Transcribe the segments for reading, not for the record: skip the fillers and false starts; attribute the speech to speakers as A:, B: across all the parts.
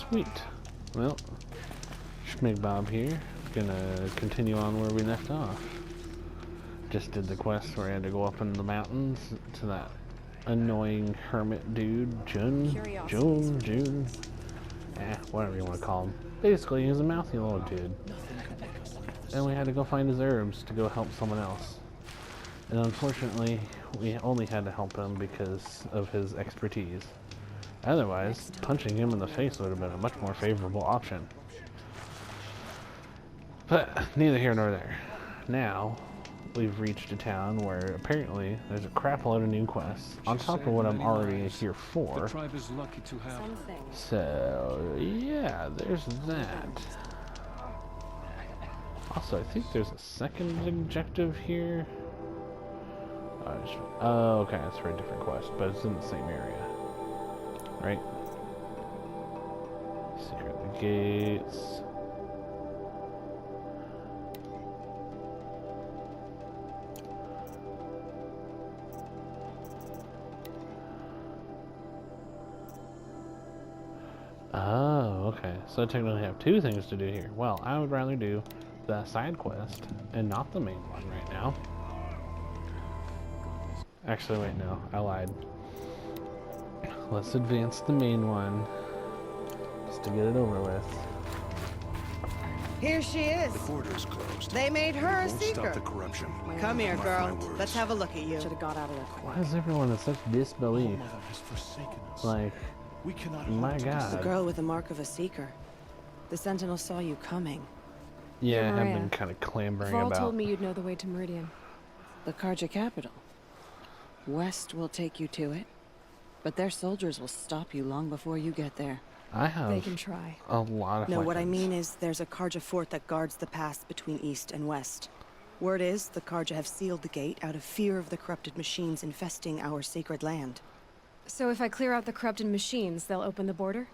A: Sweet. Well, Schmigbob here. Gonna continue on where we left off. Just did the quest where I had to go up in the mountains to that annoying hermit dude, Jun. Whatever you want to call him. Basically, he's a mouthy little dude. And we had to go find his herbs to go help someone else. And unfortunately, we only had to help him because of his expertise. Otherwise, punching him in the face would have been a much more favorable option. But neither here nor there. Now, we've reached a town where apparently there's a crap load of new quests on top of what I'm already here for.
B: The tribe is lucky to have.
A: So, yeah, there's that. Also, I think there's a second objective here. Oh, okay, that's for a different quest, but it's in the same area. Right? Secret the gates. Oh, okay. So I technically have two things to do here. Well, I would rather do the side quest and not the main one right now. Actually, wait, no. I lied. Let's advance the main one just to get it over with.
C: Here she is.
D: The border is closed.
C: They made her a
D: Won't
C: seeker.
D: stop the corruption.
C: Come here,
D: Mark
C: girl.
D: my words.
C: Let's have a look at you.
E: Should have got out of there quick.
A: Why is everyone in such disbelief?
B: Mother has forsaken us.
A: Like,
B: We cannot
A: my
B: hope to
A: God.
E: The girl with the mark of a seeker. The Sentinel saw you coming.
A: yeah, I've
F: Maria.
A: been kind of clambering
F: Varl
A: about.
F: told me you'd know the way to Meridian.
E: The Karja capital. West will take you to it, but their soldiers will stop you long before you get there.
A: I have
F: They can try.
A: a lot of
E: No, what I
A: weapons.
E: mean is there's a Karja fort that guards the pass between east and west. Word is the Karja have sealed the gate out of fear of the corrupted machines infesting our sacred land.
F: So if I clear out the corrupted machines, they'll open the border?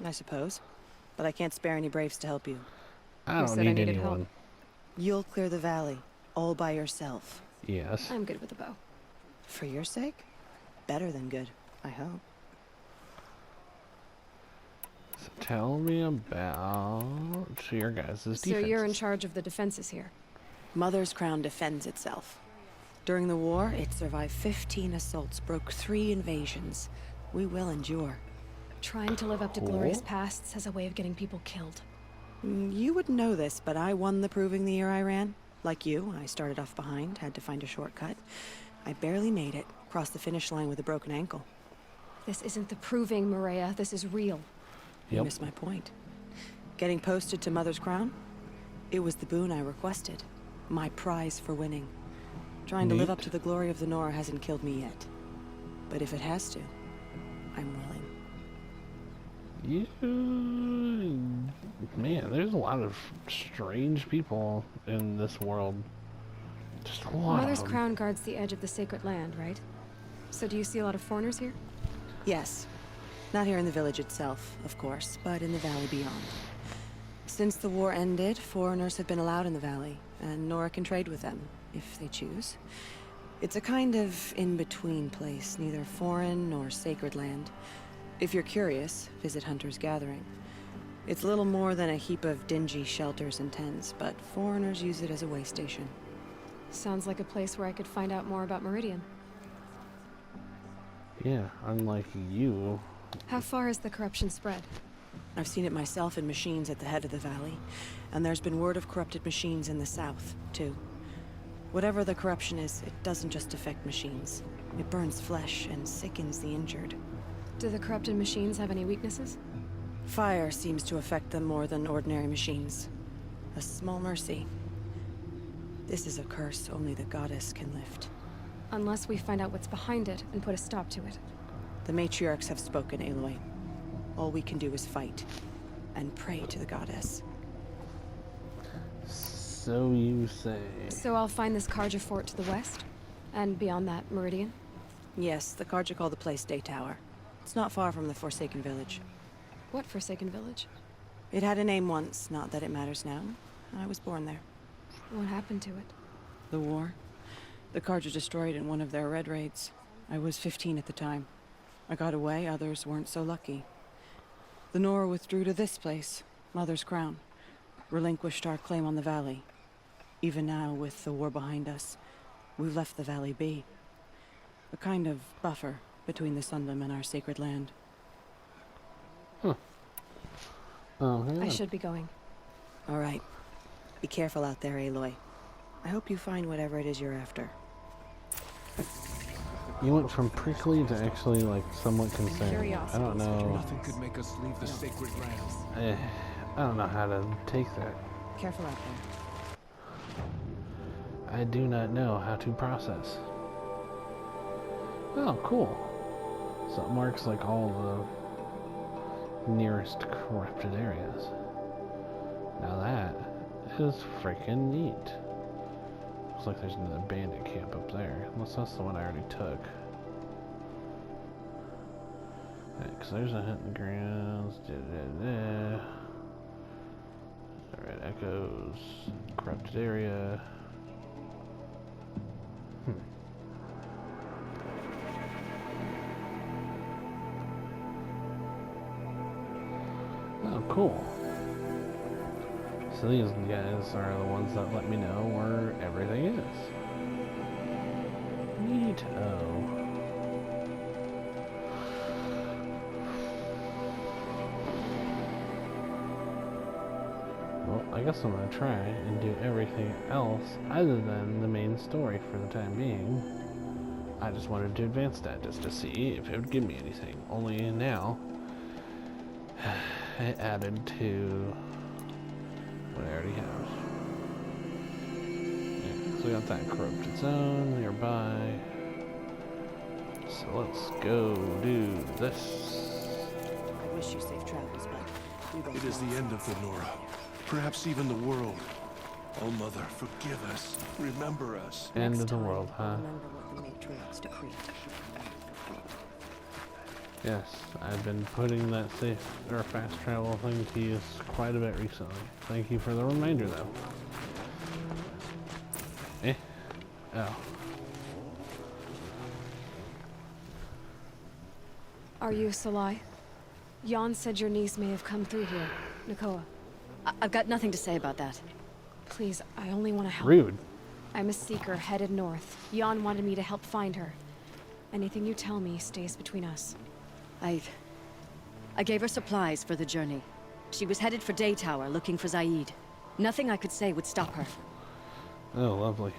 E: I suppose. But I can't spare any braves to help you.
A: I
F: Who
A: don't
F: said I
A: need
F: needed
A: anyone.
F: help?
E: You'll clear the valley, all by yourself.
A: Yes.
F: I'm good with a bow.
E: For your sake? Better than good, I hope.
A: So tell me about your guys' defense.
F: So you're in charge of the defenses here.
E: Mother's Crown defends itself. During the war, it survived 15 assaults, broke 3 invasions. We will endure.
F: Trying to live up to
A: Cool.
F: glorious pasts has a way of getting people killed.
E: You wouldn't know this, but I won the proving the year I ran. Like you, I started off behind, had to find a shortcut. I barely made it, crossed the finish line with a broken ankle.
F: This isn't the proving, Maria. This is real.
E: You
A: Yep.
E: missed my point. Getting posted to Mother's Crown? It was the boon I requested. My prize for winning. Trying to live up
A: Neat.
E: to the glory of the Nora hasn't killed me yet. But if it has to, I'm willing.
A: Man, there's a lot of strange people in this world. Just a lot
F: Mother's
A: of them.
F: Crown guards the edge of the sacred land, right? So do you see a lot of foreigners here?
E: Yes. Not here in the village itself, of course, but in the valley beyond. Since the war ended, foreigners have been allowed in the valley, and Nora can trade with them, if they choose. It's a kind of in-between place, neither foreign nor sacred land. If you're curious, visit Hunter's Gathering. It's little more than a heap of dingy shelters and tents, but foreigners use it as a way station.
F: Sounds like a place where I could find out more about Meridian.
A: Yeah, unlike you.
F: How far has the corruption spread?
E: I've seen it myself in machines at the head of the valley, and there's been word of corrupted machines in the south, too. Whatever the corruption is, it doesn't just affect machines. It burns flesh and sickens the injured.
F: Do the corrupted machines have any weaknesses?
E: Fire seems to affect them more than ordinary machines. A small mercy. This is a curse only the goddess can lift.
F: Unless we find out what's behind it and put a stop to it.
E: The matriarchs have spoken, Aloy. All we can do is fight, and pray to the goddess.
A: So you say.
F: So I'll find this Karja fort to the west? And beyond that, Meridian?
E: Yes, the Karja call the place Day Tower. It's not far from the Forsaken Village.
F: What Forsaken Village?
E: It had a name once, not that it matters now. I was born there.
F: What happened to it?
E: The war. The Karja destroyed in one of their red raids. I was 15 at the time. I got away, others weren't so lucky. The Nora withdrew to this place, Mother's Crown. Relinquished our claim on the valley. Even now, with the war behind us, we've left the valley be. A kind of buffer between the Sundom and our sacred land.
A: Oh, yeah.
F: I should be going.
E: All right. Be careful out there, Aloy. I hope you find whatever it is you're after.
A: You went from prickly to actually, like, somewhat concerned. I don't know.
B: Nothing could make us leave the sacred land.
A: I don't know how to take that.
E: Careful out there.
A: I do not know how to process. Oh, cool. So it marks, like, all the nearest corrupted areas. Now that is freaking neat. Looks like there's another bandit camp up there. Unless that's the one I already took. Because there's a hunting grounds. Red Echoes. Corrupted area. Oh, cool. So these guys are the ones that let me know where everything is. Neato. Well, I guess I'm gonna try and do everything else other than the main story for the time being. I just wanted to advance that just to see if it would give me anything. Only now, it added to what I already have. Yeah, so we got that corrupted zone nearby. So let's go do this.
E: I wish you safe travels, but we both
B: It is the end of the Nora. Perhaps even the world. Oh, Mother, forgive us. Remember us.
A: End of the world, huh?
E: Remember what the Matriarchs decreed.
A: Yes, I've been putting that safe or fast travel thing to use quite a bit recently. Thank you for the reminder, though. Oh.
F: Are you Salai? Jan said your niece may have come through here. Nakoa.
C: I've got nothing to say about that.
F: Please, I only want to help.
A: Rude.
F: I'm a seeker headed north. Jan wanted me to help find her. Anything you tell me stays between us.
C: I gave her supplies for the journey. She was headed for Day Tower, looking for Zaid. Nothing I could say would stop her.
A: Oh, lovely.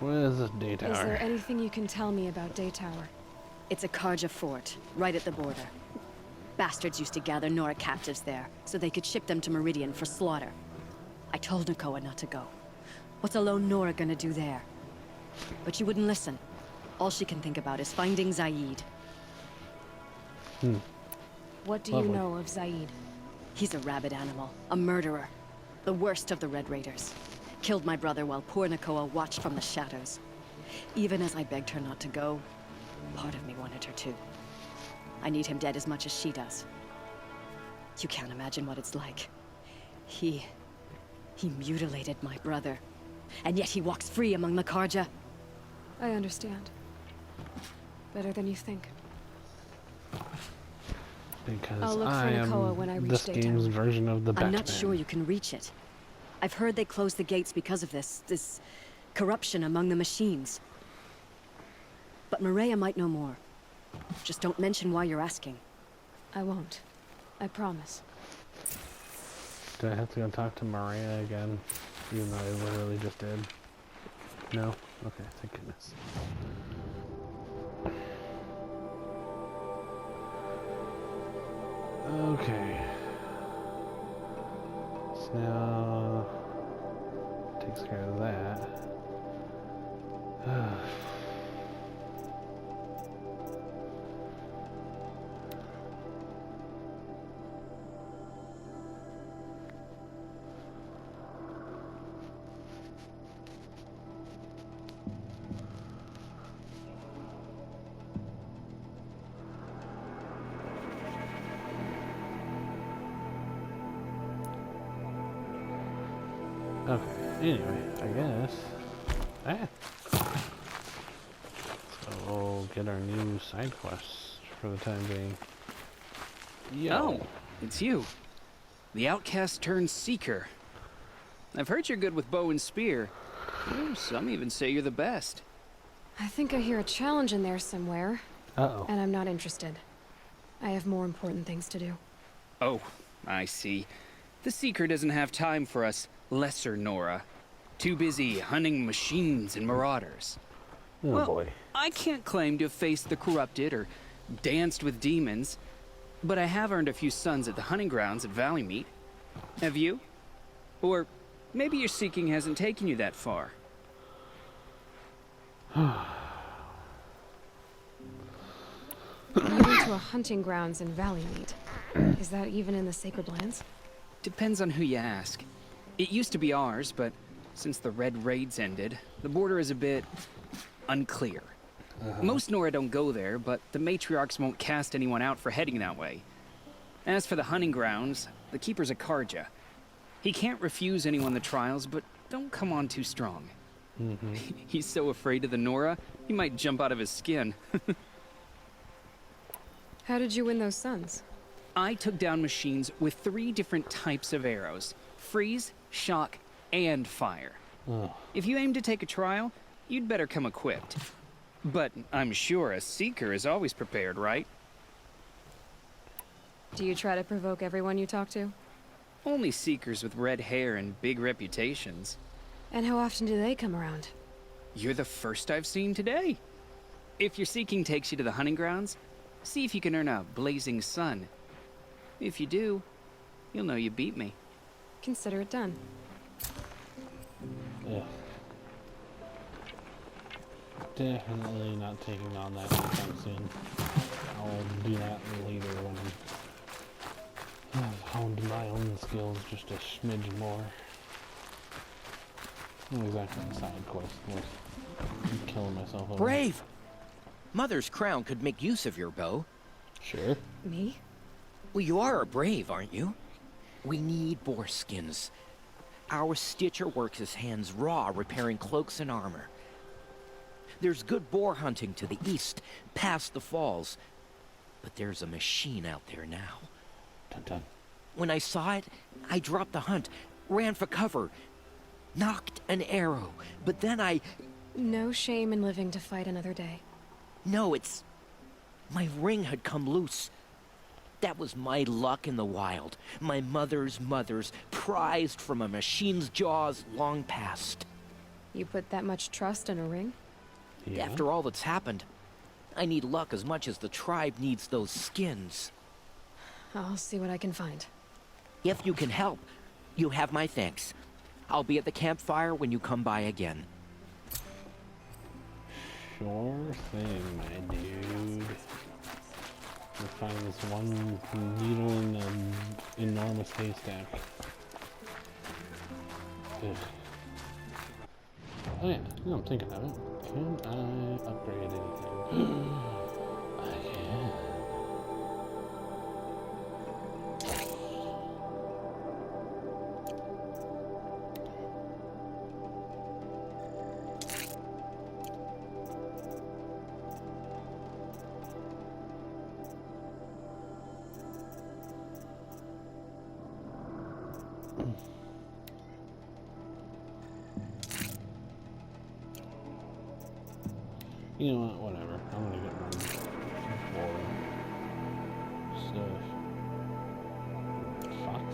A: What is this Day Tower?
F: Is there anything you can tell me about Day Tower?
C: It's a Karja fort, right at the border. Bastards used to gather Nora captives there, so they could ship them to Meridian for slaughter. I told Nakoa not to go. What's a lone Nora gonna do there? But she wouldn't listen. All she can think about is finding Zaid.
F: What do
A: Lovely.
F: you know of Zaid?
C: He's a rabid animal, a murderer. The worst of the Red Raiders. Killed my brother while poor Nakoa watched from the shadows. Even as I begged her not to go, part of me wanted her to. I need him dead as much as she does. You can't imagine what it's like. He mutilated my brother. And yet he walks free among the Karja.
F: I understand. Better than you think.
A: Because
F: I'll look for
A: I
F: Nakoa
A: am
F: when I reach
A: this
F: Day
A: game's
F: Tower.
A: version of the Batman.
C: I'm not sure you can reach it. I've heard they closed the gates because of this corruption among the machines. But Maria might know more. Just don't mention why you're asking.
F: I won't. I promise.
A: Do I have to go talk to Maria again? Even though I literally just did. No? Okay, thank goodness. Okay. So now takes care of that. Okay, anyway, I guess. So we'll get our new side quests for the time being. Yo.
D: Oh, it's you. The outcast turned seeker. I've heard you're good with bow and spear. Oh, some even say you're the best.
F: I think I hear a challenge in there somewhere,
A: Uh-oh.
F: and I'm not interested. I have more important things to do.
D: Oh, I see. The seeker doesn't have time for us lesser Nora. Too busy hunting machines and marauders.
A: Oh
D: Well,
A: boy.
D: I can't claim to have faced the corrupted or danced with demons, but I have earned a few sons at the hunting grounds at Valley Meet. Have you? Or maybe your seeking hasn't taken you that far.
F: Moving to a hunting grounds in Valley Meet. Is that even in the Sacred Lands?
D: Depends on who you ask. It used to be ours, but since the Red Raids ended, the border is a bit unclear. Most Nora don't go there, but the matriarchs won't cast anyone out for heading that way. As for the hunting grounds, the keeper's a Karja. He can't refuse anyone the trials, but don't come on too strong. He's so afraid of the Nora, he might jump out of his skin.
F: How did you win those sons?
D: I took down machines with 3 different types of arrows: freeze, shock, and fire.
A: Oh.
D: If you aim to take a trial, you'd better come equipped. But I'm sure a seeker is always prepared, right?
F: Do you try to provoke everyone you talk to?
D: Only seekers with red hair and big reputations.
F: And how often do they come around?
D: You're the first I've seen today. If your seeking takes you to the hunting grounds, see if you can earn a blazing sun. If you do, you'll know you beat me.
F: Consider it done.
A: Yeah. Definitely not taking on that anytime soon. I'll do that later when I've honed my own skills just a smidge more. Not exactly a side quest. I'm killing myself over.
G: Brave! Mother's crown could make use of your bow.
A: Sure.
F: Me?
G: Well, you are a brave, aren't you? We need boar skins. Our Stitcher works his hands raw repairing cloaks and armor. There's good boar hunting to the east, past the falls. But there's a machine out there now.
A: Dun dun.
G: When I saw it, I dropped the hunt, ran for cover, knocked an arrow, but then
F: No shame in living to fight another day.
G: No, it's... my ring had come loose. That was my luck in the wild. My mother's prized from a machine's jaws long past.
F: You put that much trust in a ring?
A: Yeah.
G: After all that's happened, I need luck as much as the tribe needs those skins.
F: I'll see what I can find.
G: If you can help, you have my thanks. I'll be at the campfire when you come by again.
A: Sure thing, my dude. We'll find this one needle in an enormous haystack. Ugh. Oh yeah, no, I'm thinking of it. Can I upgrade anything? I can. You know what? Whatever. I'm gonna get more stuff. Fox.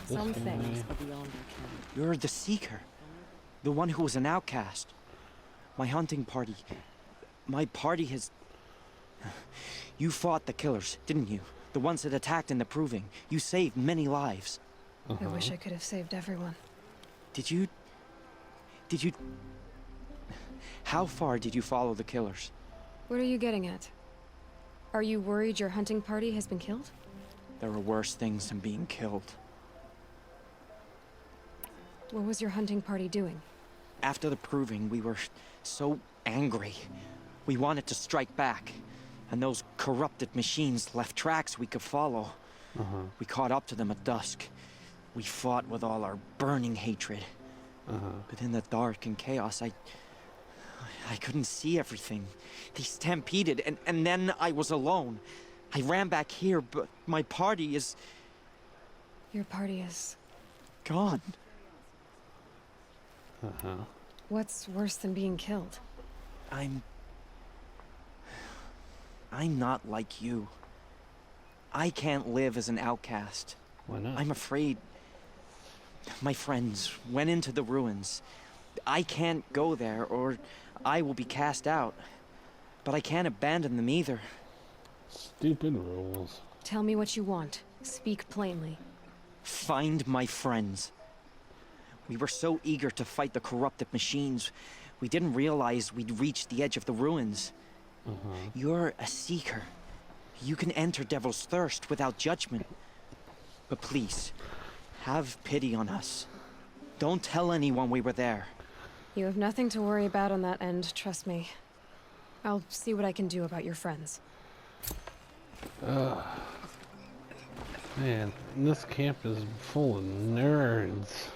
E: Some
A: This
E: things
A: guy.
E: are beyond our ken.
H: You're the Seeker. The one who was an outcast. My hunting party. My party has... You fought the killers, didn't you? The ones that attacked in the Proving. You saved many lives.
F: I wish I could have saved everyone.
H: Did you... How far did you follow the killers?
F: What are you getting at? Are you worried your hunting party has been killed?
H: There were worse things than being killed.
F: What was your hunting party doing?
H: After the Proving, we were so angry. We wanted to strike back, and those corrupted machines left tracks we could follow. We caught up to them at dusk. We fought with all our burning hatred. But in the dark and chaos, I couldn't see everything. They stampeded, and then I was alone. I ran back here, but my party is
F: Your party is...
H: gone.
F: What's worse than being killed?
H: I'm not like you. I can't live as an outcast.
A: Why not?
H: I'm afraid my friends went into the ruins. I can't go there, or I will be cast out. But I can't abandon them either.
A: Stupid rules.
F: Tell me what you want. Speak plainly.
H: Find my friends. We were so eager to fight the corrupted machines, we didn't realize we'd reached the edge of the ruins. You're a seeker. You can enter Devil's Thirst without judgment. But please, have pity on us. Don't tell anyone we were there.
F: You have nothing to worry about on that end, trust me. I'll see what I can do about your friends.
A: Man, this camp is full of nerds.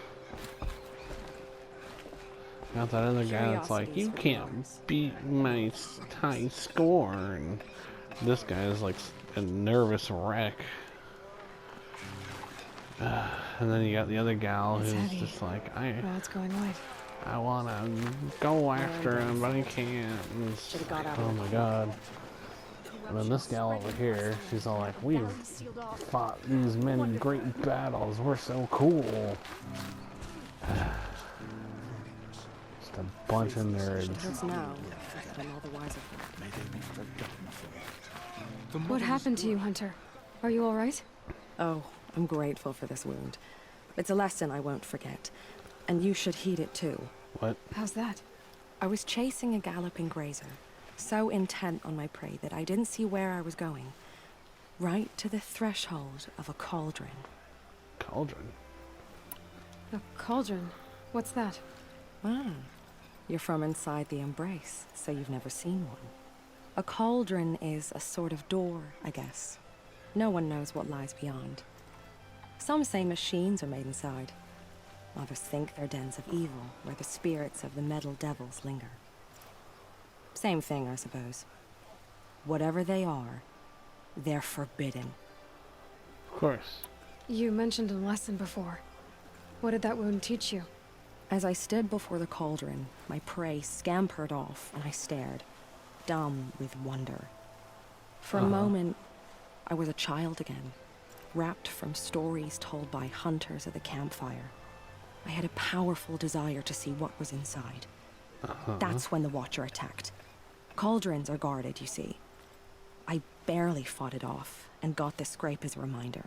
A: Got that other guy that's like, you can't beat my high score. And this guy is like a nervous wreck. And then you got the other gal
F: It's
A: who's
F: heavy.
A: just like,
F: Well, it's going white.
A: I wanna go after him, but I can't. And it's
F: Should've got
A: like,
F: out
A: oh
F: of
A: my god. And then this gal over here, she's all like, we've fought these many great battles, we're so cool. Just a bunch of nerds.
E: Hurts now, but I'm all the wiser.
F: What happened to you, Hunter? Are you alright?
E: Oh, I'm grateful for this wound. It's a lesson I won't forget. And you should heed it too.
A: What?
F: How's that?
E: I was chasing a galloping grazer, so intent on my prey that I didn't see where I was going. Right to the threshold of a cauldron.
A: Cauldron?
F: A cauldron? What's that?
E: Ah, you're from inside the Embrace, so you've never seen one. A cauldron is a sort of door, I guess. No one knows what lies beyond. Some say machines are made inside. Others think they're dens of evil, where the spirits of the metal devils linger. Same thing, I suppose. Whatever they are, they're forbidden.
A: Of course.
F: You mentioned a lesson before. What did that wound teach you?
E: As I stood before the cauldron, my prey scampered off, and I stared, dumb with wonder. For a moment, I was a child again, wrapped from stories told by hunters at the campfire. I had a powerful desire to see what was inside. That's when the Watcher attacked. Cauldrons are guarded, you see. I barely fought it off, and got this scrape as a reminder.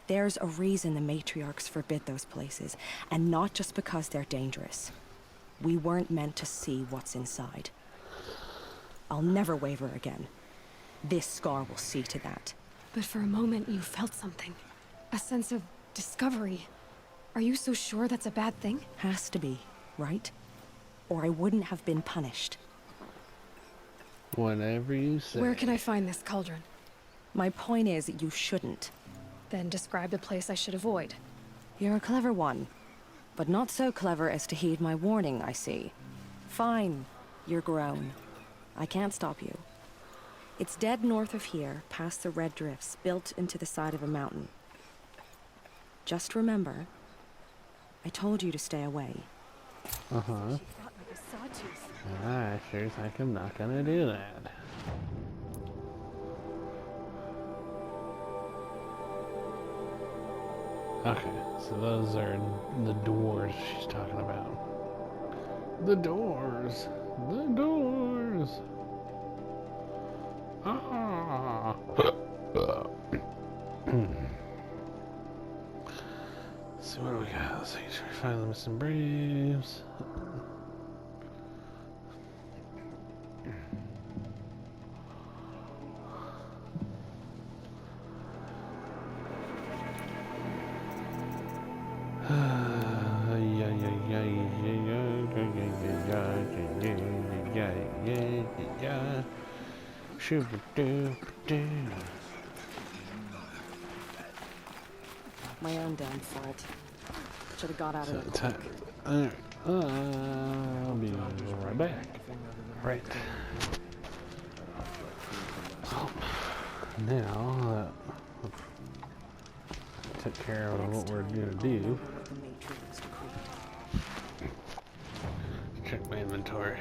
E: There's a reason the matriarchs forbid those places, and not just because they're dangerous. We weren't meant to see what's inside. I'll never waver again. This scar will see to that.
F: But for a moment you felt something. A sense of discovery. Are you so sure that's a bad thing?
E: Has to be, right? Or I wouldn't have been punished.
A: Whatever you say.
F: Where can I find this cauldron?
E: My point is, you shouldn't.
F: Then describe the place I should avoid.
E: You're a clever one. But not so clever as to heed my warning, I see. Fine. You're grown. I can't stop you. It's dead north of here, past the red drifts, built into the side of a mountain. Just remember, I told you to stay away.
A: I sure think I'm not gonna do that. Okay, so those are the doors she's talking about. The doors! The doors! Ah! So what do we got? Let's see, should we find the missing Braves? Shoo-ba-doo-ba-doo.
F: My own damn fault. Should have got out of
A: So,
F: it.
A: I'll be right back. Right. So, now that I took care of what we're gonna do, check my inventory.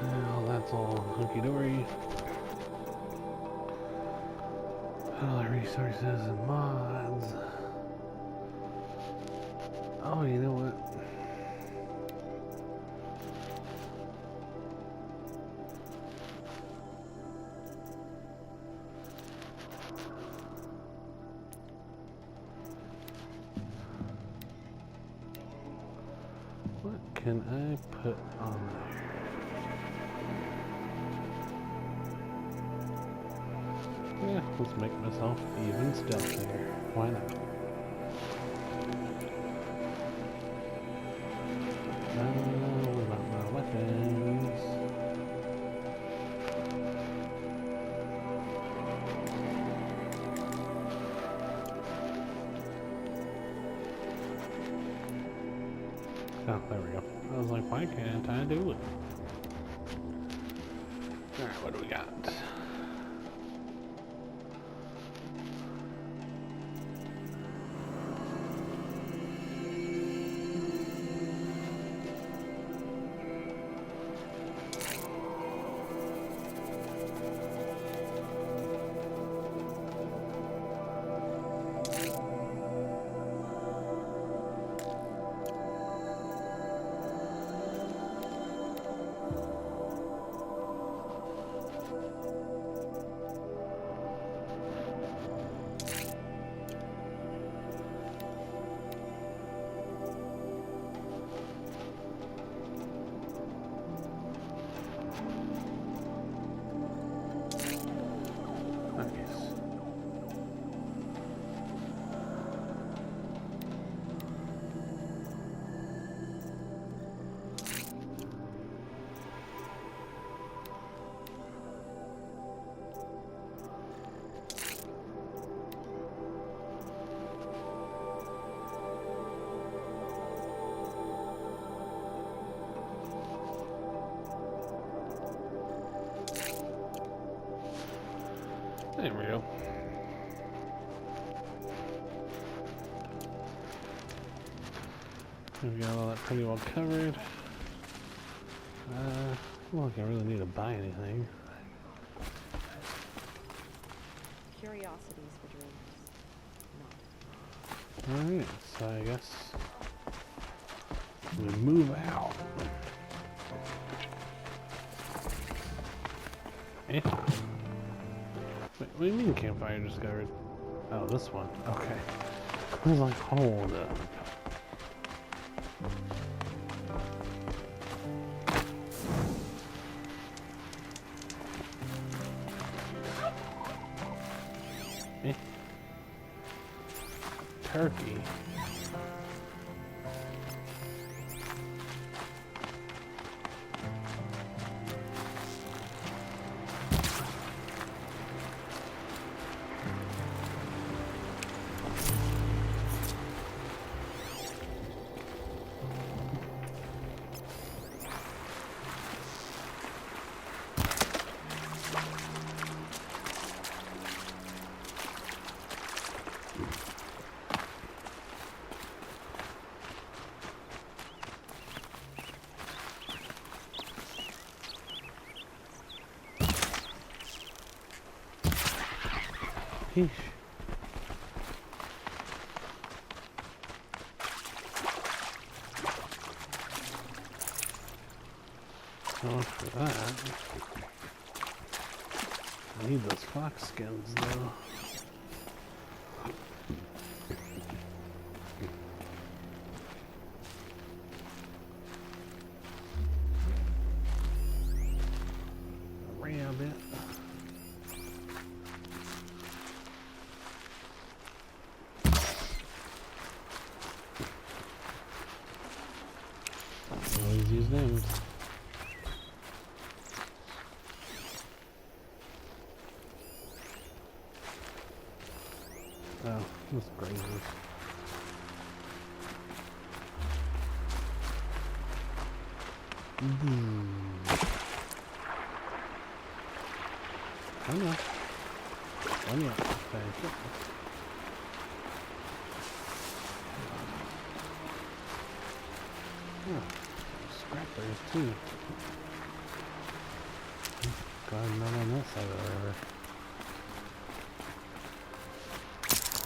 A: Well, that's all hunky-dory. All the resources and mods. Oh, you know what? What can I put on there? Yeah, let's make myself even stealthier. Why not? What about my weapons? Oh, there we go. I was like, why can't I do it? Alright, what do we got? Nice. There we go. We've got all that pretty well covered. Well, I don't really need to buy anything.
E: Curiosities for dreamers.
A: Alright, so I guess we move out. Eh? Wait, what do you mean campfire discovered? Oh, this one. Okay. I was like, hold up. Eh? Turkey. Yeesh. So much for that. I need those fox skins though. Rabbit. Always use them. Oh, this grazes. Oh no. Oh yeah. Thank you. Oh, scrap bears too. God, not on that side of the river.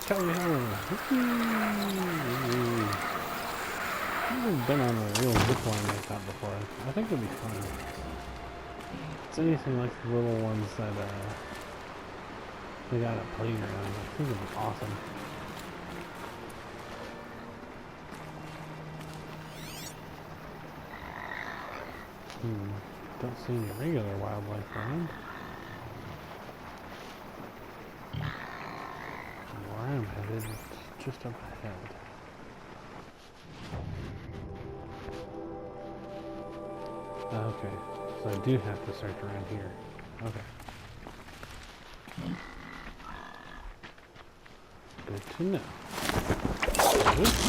A: Kelly Hill! I've never been on a real zip line like that before. I think it'd be fun. It's anything like the little ones that they got at playgrounds. I think it'd be awesome. Don't see any regular wildlife around. Where I'm headed, it's just up ahead. Okay, so I do have to search around here. Okay. Good to know. Oops.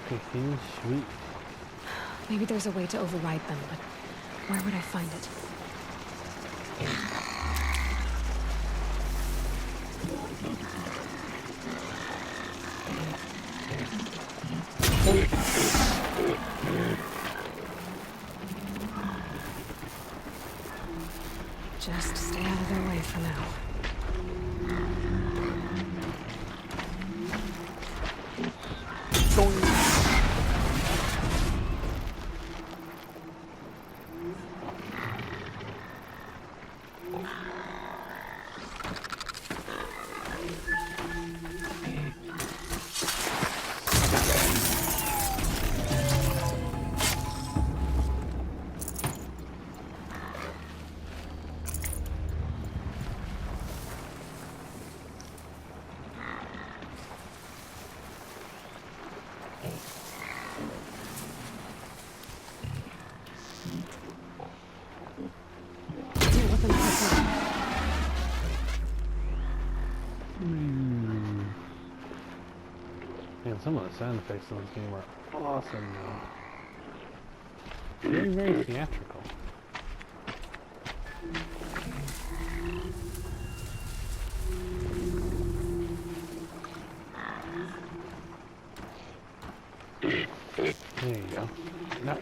A: Okay, sweet.
F: Maybe there's a way to override them, but where would I find it? Just stay out of their way for now.
A: Man, some of the sound effects in this game are awesome now. Very, very theatrical. There you go. No.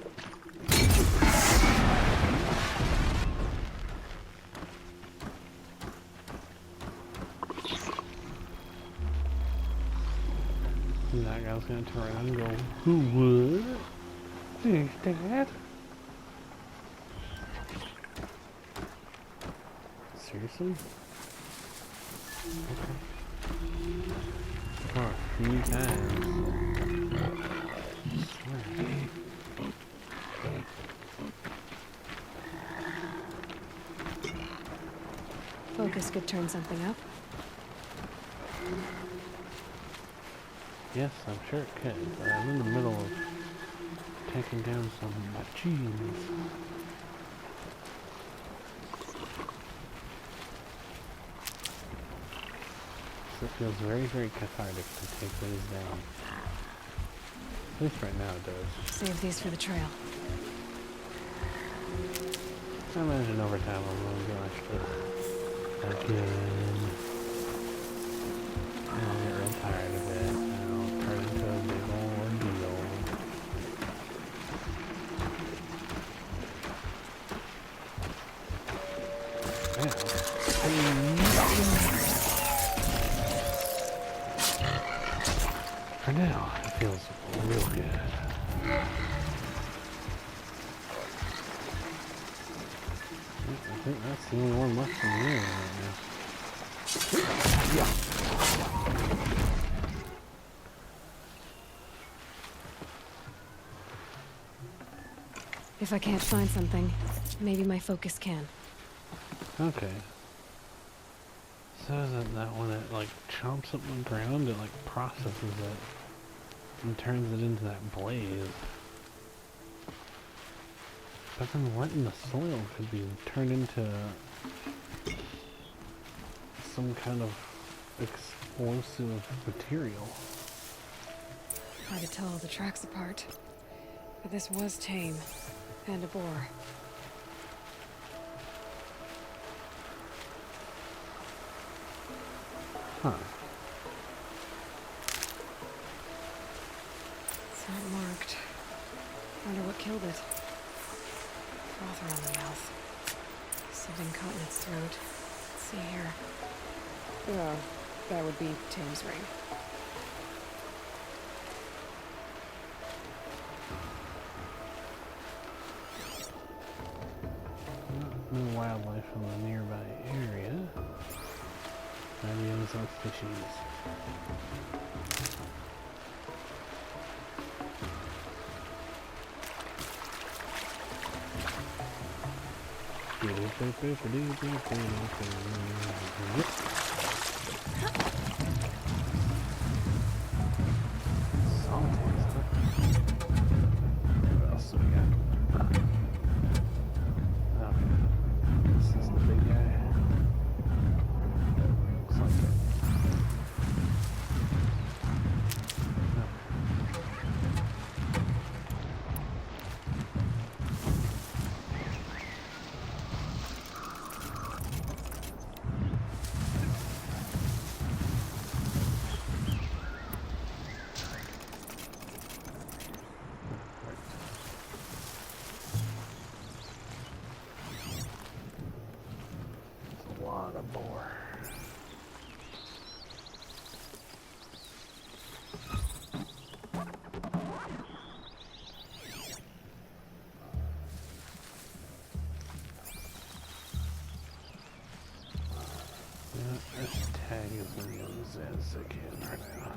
A: And that guy's gonna turn around and go, who would? There's Dad. Seriously? Okay. Oh, you guys.
F: Focus could turn something up.
A: Yes, I'm sure it could, but I'm in the middle of taking down some machines. So it feels very, very cathartic to take these down. At least right now it does.
F: Save these for the trail.
A: I imagine over time I'm going to go extra again. And I'll get real tired of it. And I'll turn into a big old ordeal. For now, it feels real good. I think that's the only one left in the room right now.
F: If I can't find something, maybe my focus can.
A: Okay. So is it that when it like chomps up the ground, it like processes it and turns it into that blaze. But then what in the soil could be turned into some kind of explosive material?
F: Hard to tell all the tracks apart. But this was tame. And a boar.
A: Huh.
F: It's not marked. Wonder what killed it. Froth around the mouth. Something caught in its throat. Let's see here. Oh, that would be Tame's ring.
A: No wildlife in the nearby area. Not even some species. What else do we got? Okay. This is the big guy. Looks like it. A lot of boar. Yeah, this tag is many as I can right now.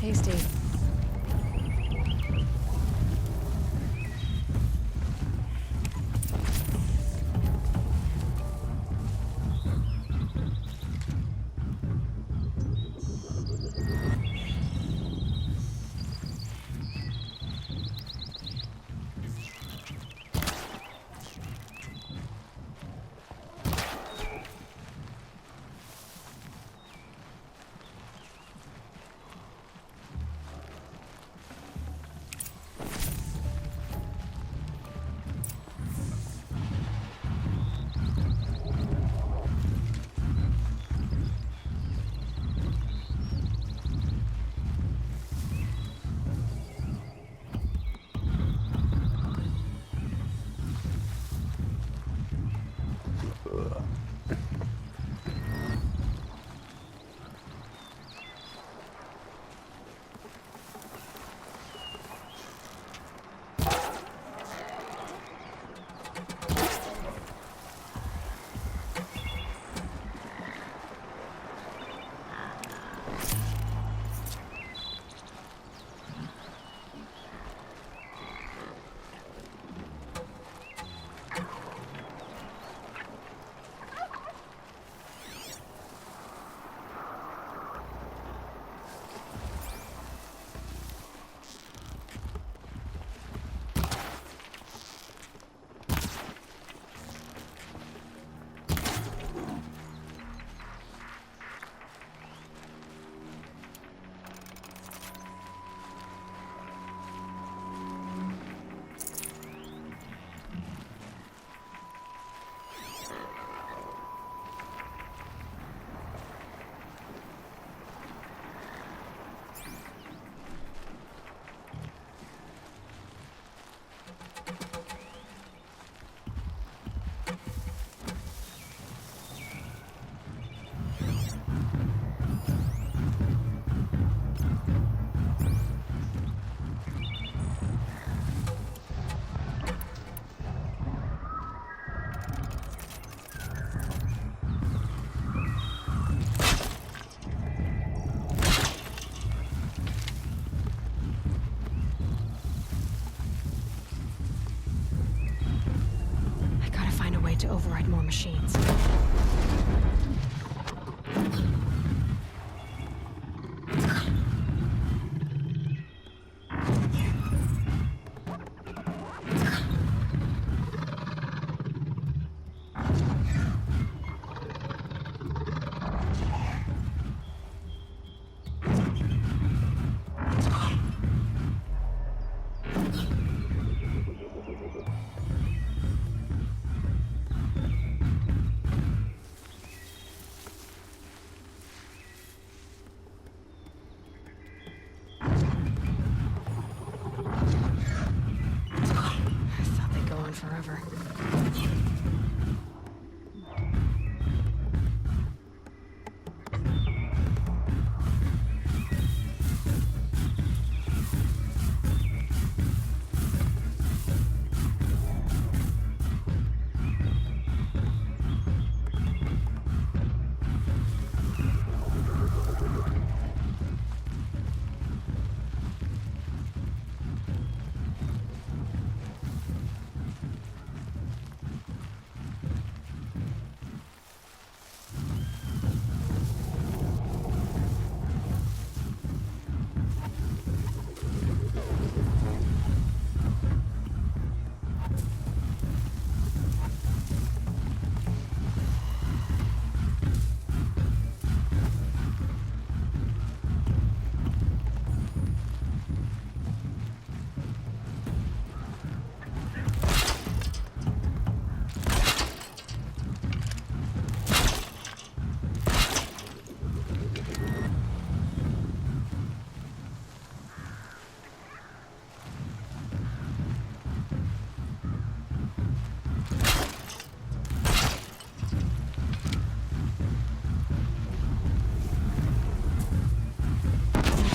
F: Tasty. way to override more machines. Forever.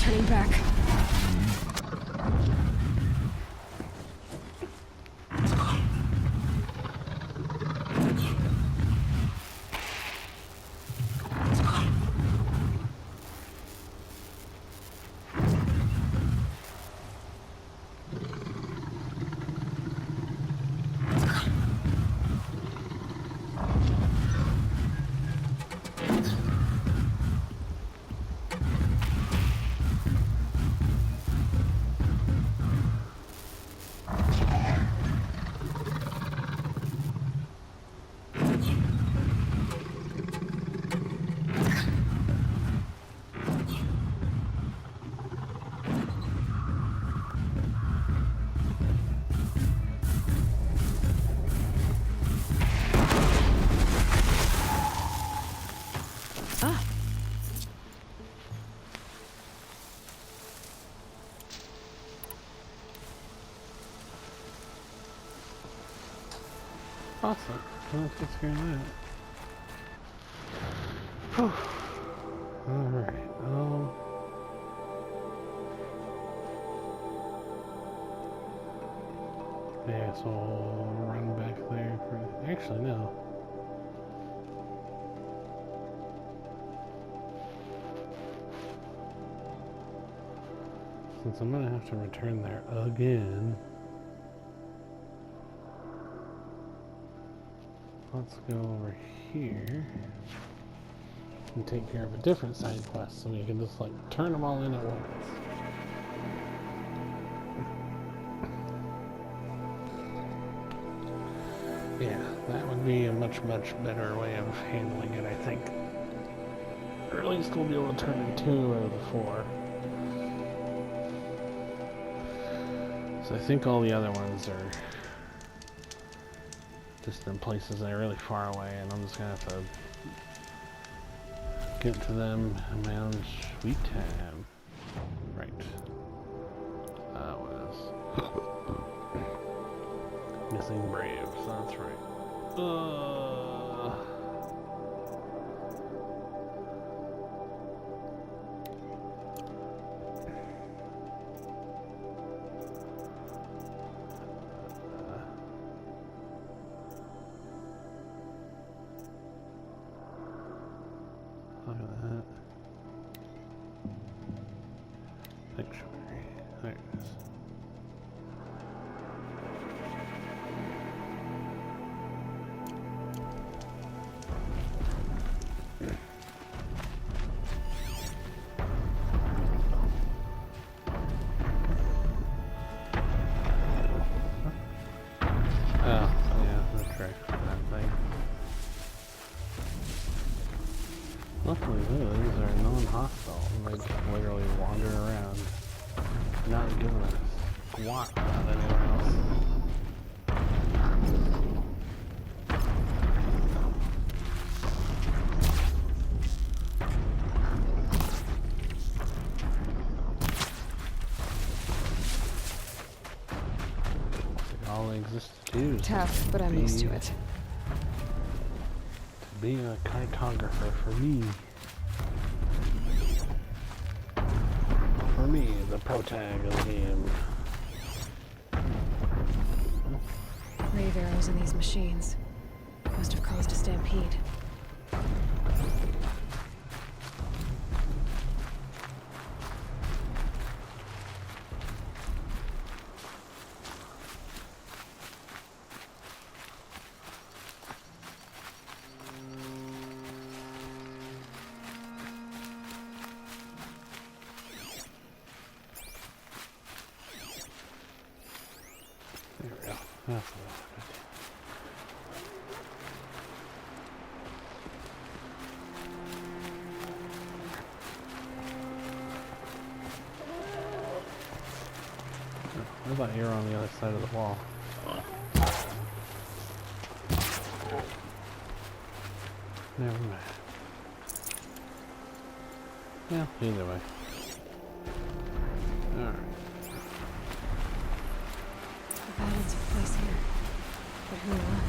F: Turning back.
A: Awesome. Well, let's get that. Whew. Alright, yeah, so I'll run back there for... Actually, no. Since I'm gonna have to return there again, let's go over here and take care of a different side quest so we can just like turn them all in at once. Yeah, that would be a much better way of handling it, I think. Or at least we'll be able to turn in 2 out of the 4. So I think all the other ones are just in places that are really far away, and I'm just gonna have to get to them in my own sweet time. Right. That was missing Braves, that's right. Look at that. Sanctuary. There it is. Oh, yeah, that's right. That thing. Luckily, these are non-hostile, and they just literally wander around, not giving a squat about anywhere else. All they exist to do is
F: Tough, but I'm used to it.
A: be a cartographer for me. For me, the protag of the game.
F: Rave arrows in these machines. Must have caused a stampede.
A: There we go. That's what I wanted. I thought you were on the other side of the wall. Never mind. Yeah, either way. Alright.
F: The battle took place here. But who won?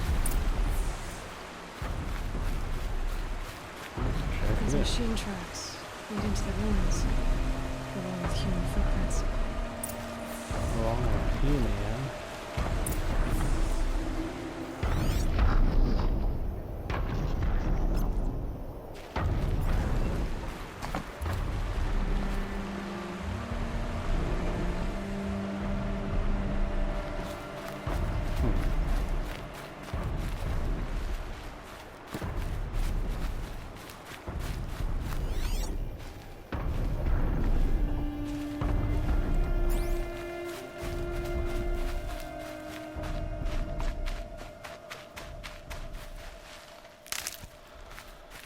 A: Check
F: These
A: it out.
F: machine tracks lead into the ruins, along with human footprints.
A: Along with you, man.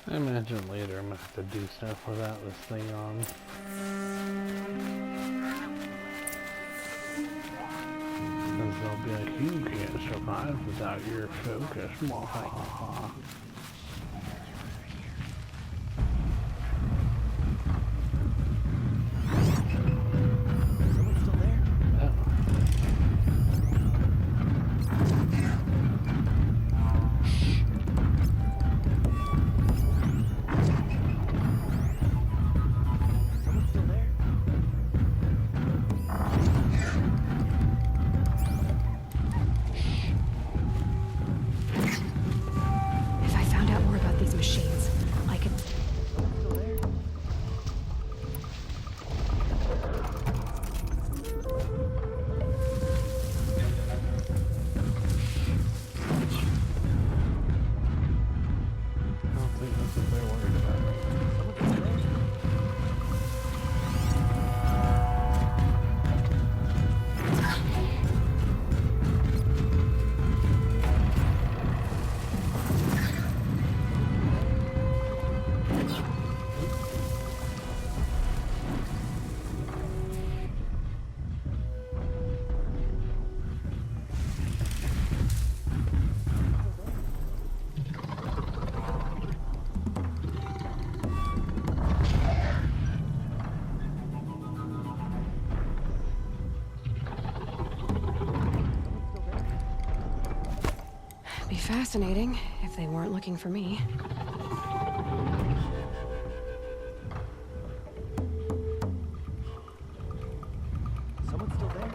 A: I imagine later I'm gonna have to do stuff without this thing on. Because they'll be like, you can't survive without your focus. Mwahaha.
F: If I found out more about these machines, I could...
A: I don't think that's what they're worried about.
F: Be fascinating if they weren't looking for me.
H: Someone still there?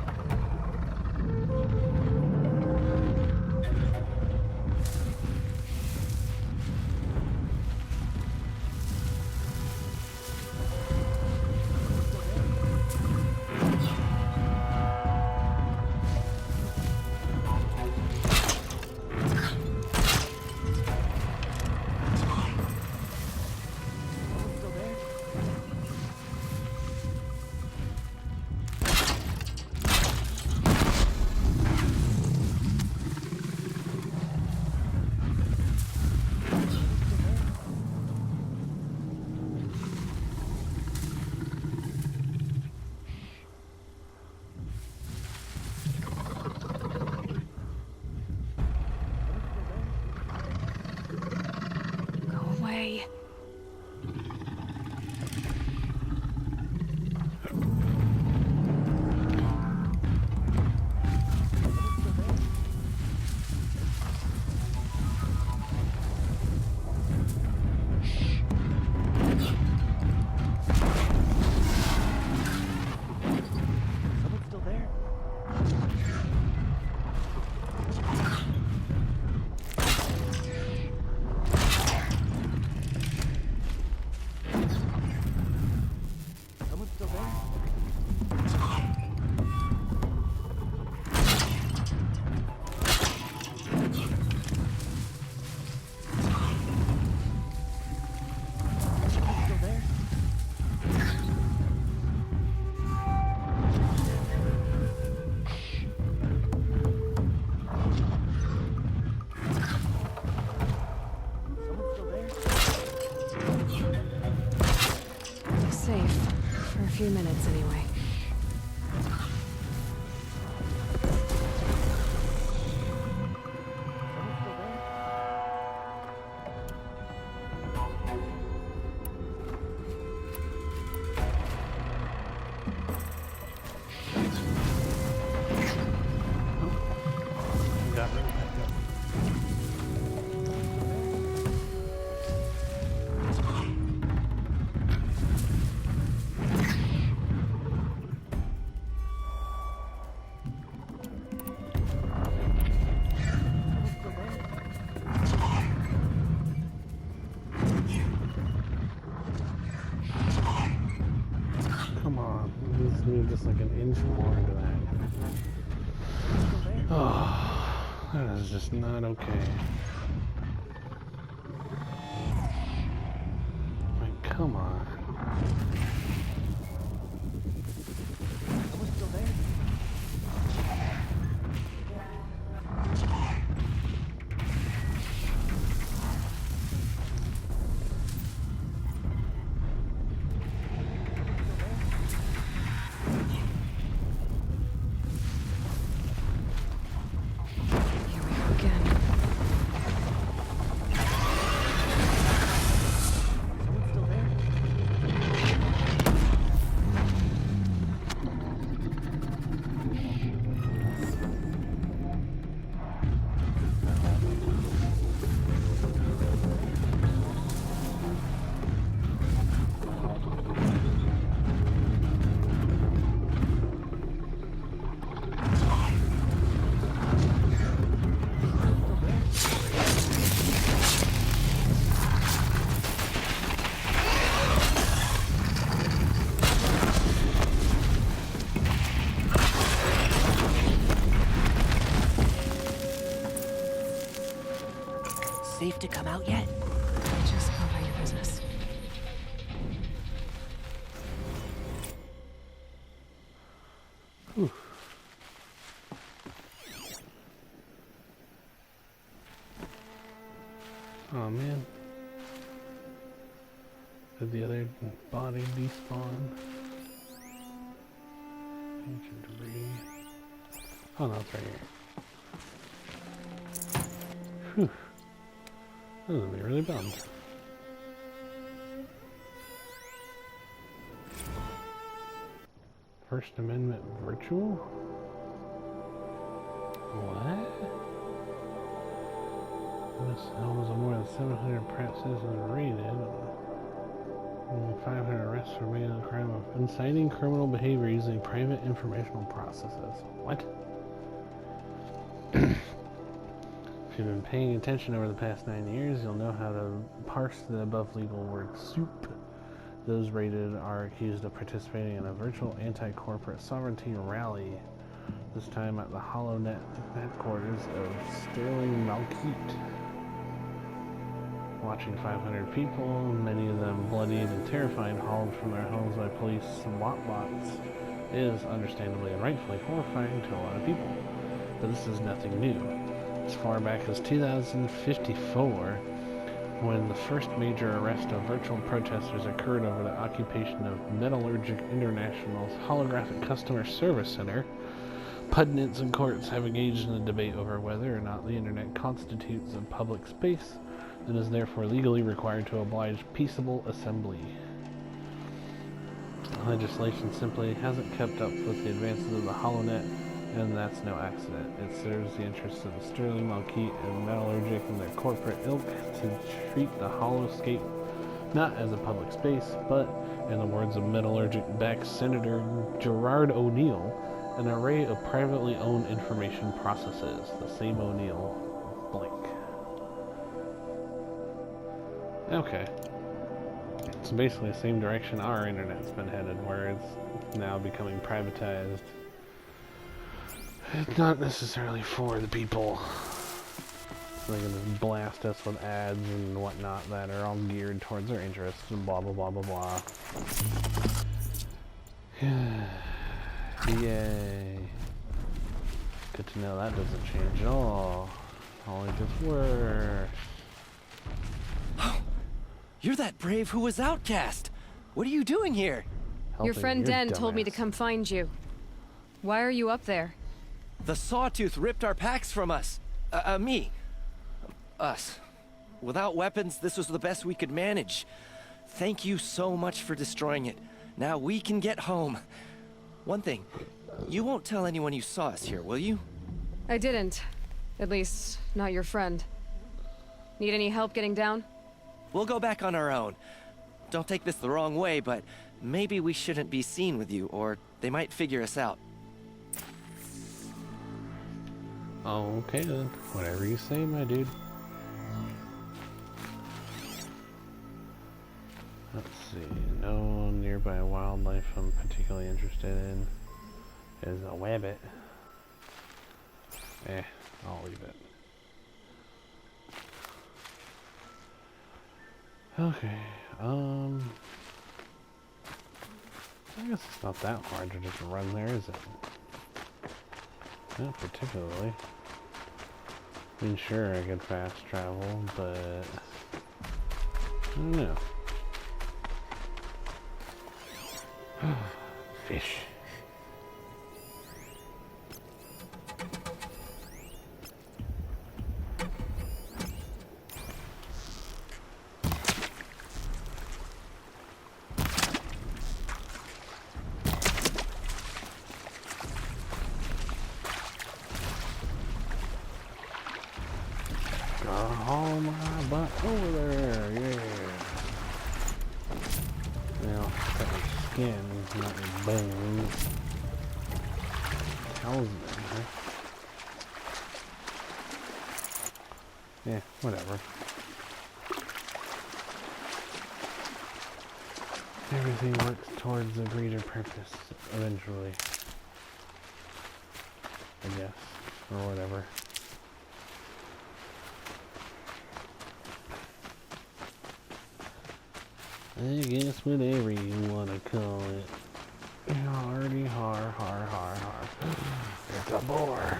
F: few minutes anyway.
A: Got right back up. Come on, we just need just like an inch more into that. Oh, that is just not okay. Like, come on.
F: Here we are again.
G: Safe to come out yet?
F: Just go about your business.
A: Oh man. Did the other body despawn? Ancient debris. Oh no, it's right here. Whew. That would be really bummed. First Amendment virtual? What? This was more than 700 Pratt citizens raided. Only 500 arrests were made on the crime of inciting criminal behavior using private informational processes. What? If you've been paying attention over the past 9 years, you'll know how to parse the above legal word soup. Those raided are accused of participating in a virtual anti-corporate sovereignty rally, this time at the HoloNet headquarters of Sterling Malkeet. Watching 500 people, many of them bloodied and terrified, hauled from their homes by police SWAT bots, is understandably and rightfully horrifying to a lot of people. But this is nothing new. As far back as 2054, when the first major arrest of virtual protesters occurred over the occupation of Metallurgic International's holographic customer service center, pundits and courts have engaged in a debate over whether or not the internet constitutes a public space and is therefore legally required to oblige peaceable assembly. Legislation simply hasn't kept up with the advances of the HoloNet, and that's no accident. It serves the interests of the Sterling Malkeet and Metallurgic and their corporate ilk to treat the Holoscape not as a public space, but, in the words of Metallurgic-backed Senator Gerard O'Neill, an array of privately owned information processes. The same O'Neill. Blank. Okay. It's basically the same direction our internet's been headed, where it's now becoming privatized. It's not necessarily for the people. They can just blast us with ads and whatnot that are all geared towards their interests and blah blah blah blah blah. Yay. Good to know that doesn't change at all. Only gets worse.
G: You're that brave who was outcast. What are you doing here?
F: Your friend
A: your
F: Den told me to
A: dumbass.
F: come find you. Why are you up there?
I: The Sawtooth ripped our packs from us. Me. Us. Without weapons, this was the best we could manage. Thank you so much for destroying it. Now we can get home. One thing, you won't tell anyone you saw us here, will you?
F: I didn't. At least, not your friend. Need any help getting down?
I: We'll go back on our own. Don't take this the wrong way, but maybe we shouldn't be seen with you, or they might figure us out.
A: Okay then, whatever you say, my dude. Let's see, no nearby wildlife I'm particularly interested in is a wabbit. I'll leave it. Okay, I guess it's not that hard to just run there, is it? Not particularly. I mean, sure, I could fast travel, but I don't know. Fish. Gotta haul my butt over there, yeah. Now, cut your skin, not your bones. How's it, huh? Yeah, whatever. Everything works towards a greater purpose, eventually. I guess. Or whatever. I guess whatever you want to call it. Hardy har har har har. It's a boar.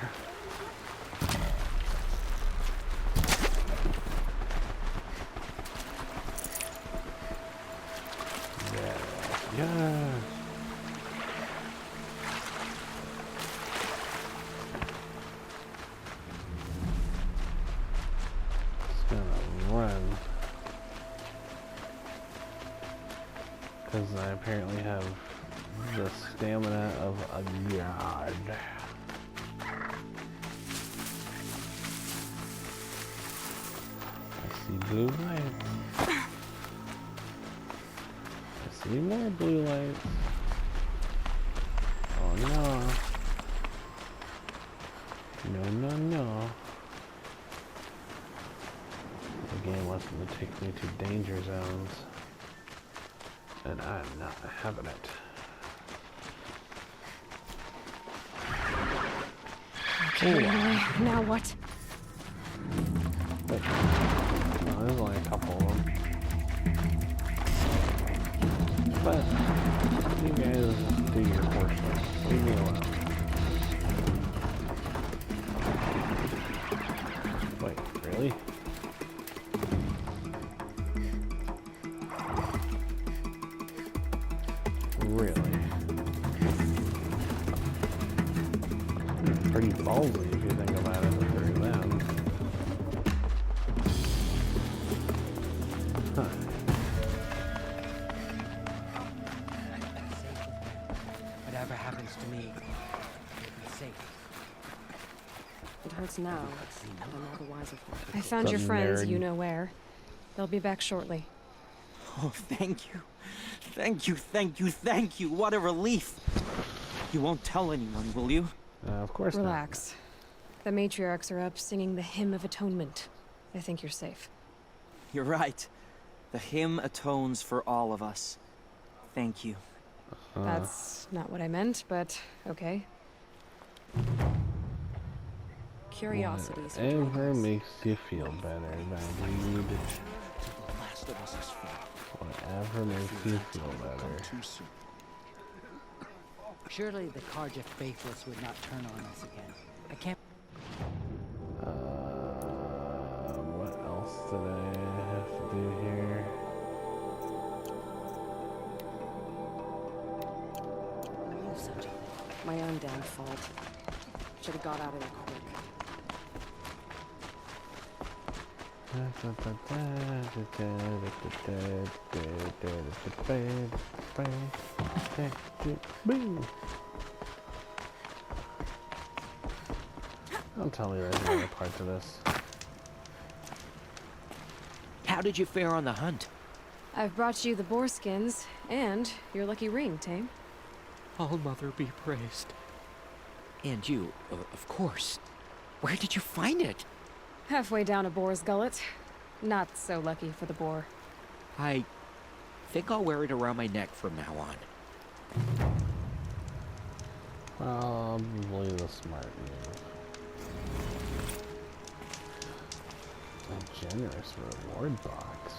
A: Yes, yes. It's gonna run. Because I apparently have the stamina of a god. I see blue lights. I see more blue lights. Oh no. No, no, no. The game wants me to take me to danger zones. And I'm not having it.
F: Okay, now what?
A: Wait. No, there's only a couple of them. But you guys do your portion. Leave me alone. Wait, really? Really? Pretty ballsy if you think about it through them. Huh.
H: Whatever happens to me, be safe.
E: It hurts now, but I'm all the wiser for it.
F: I found your
A: Some
F: friends,
A: nerd.
F: you know where. They'll be back shortly.
H: Oh, thank you. Thank you, thank you, thank you. What a relief. You won't tell anyone, will you?
A: Of course
F: Relax. The matriarchs are up singing the Hymn of Atonement. I think you're safe.
H: You're right. The hymn atones for all of us. Thank you.
F: That's not what I meant, but okay.
E: Curiosities.
A: Whatever makes you feel better, my dude.
B: The last of us is fought.
A: Whatever makes you feel better.
B: Too soon.
J: Surely the Carja faithless would not turn on us again. I can't.
A: What else did I have to do here?
E: of such a thing. My own damn fault. Should have got out of there quick.
A: Don't tell me there's another part to this.
G: How did you fare on the hunt?
F: I've brought you the boar skins and your lucky ring, Tame.
G: All-Mother be praised. And you, of course. Where did you find it?
F: Halfway down a boar's gullet. Not so lucky for the boar.
G: I think I'll wear it around my neck from now on.
A: Probably the smart move. A generous reward box.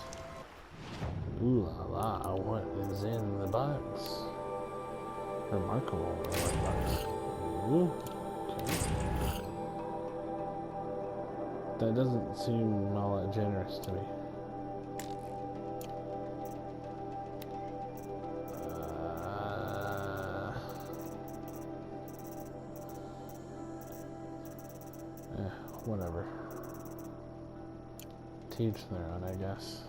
A: Ooh la la, what is in the box? Remarkable reward box. Ooh. Okay. That doesn't seem all that generous to me. Whatever. Teach their own, I guess.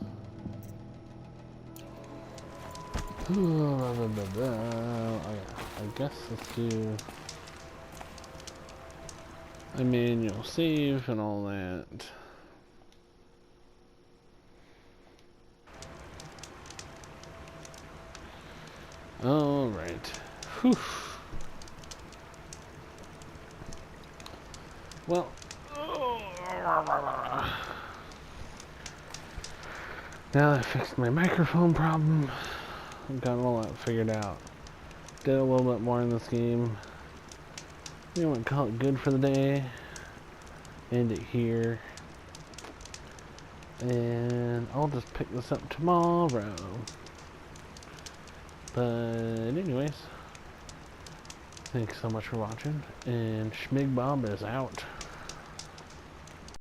A: Oh yeah, I guess let's do a manual save and all that. All right. Whew. Well. Now that I fixed my microphone problem, I've got all that figured out. Did a little bit more in this game. You know what, call it good for the day. End it here. And I'll just pick this up tomorrow. But anyways, thanks so much for watching, and Schmig Bob is out.